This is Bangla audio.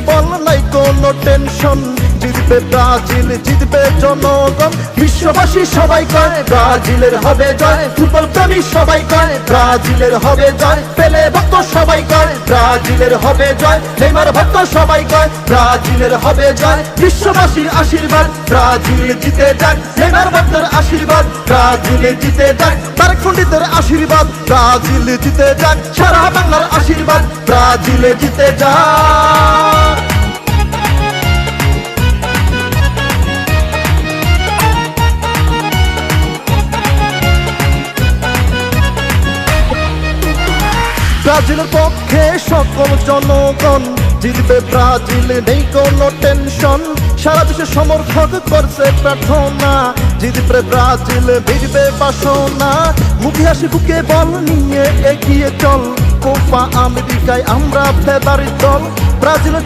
বল নাই কোনো টেনশন, জিতবে ব্রাজিল, জিতবে জনগণ। বিশ্ববাসী সবাই কয় ব্রাজিলের হবে জয়, ফুটবল প্রেমী সবাই কয় ব্রাজিলের হবে জয়, পেলে ভক্ত সবাই কয় ব্রাজিলের হবে জয়, নেইমার ভক্ত সবাই কয় ব্রাজিলের হবে জয়। বিশ্ববাসীর আশীর্বাদ ব্রাজিল জিতে যাক, নেইমার ভক্তের আশীর্বাদ ব্রাজিল জিতে যাক, তারেক পণ্ডিতের আশীর্বাদ ব্রাজিল জিতে যাক, সারা বাংলার আশীর্বাদ ব্রাজিল জিতে যাক। ব্রাজিলের পক্ষে সকল জনগণ, জিতবে ব্রাজিল, নেই কোনো টেনশন। সারা বিশ্বে সমর্থক করছে প্রার্থনা, জিতবে ব্রাজিল, ভিড়বে বাসনা। মুখে হাসি বুকে বল নিয়ে এগিয়ে চল, কোপা আমেরিকায় আমরা ফেভারিট দল। ব্রাজিলের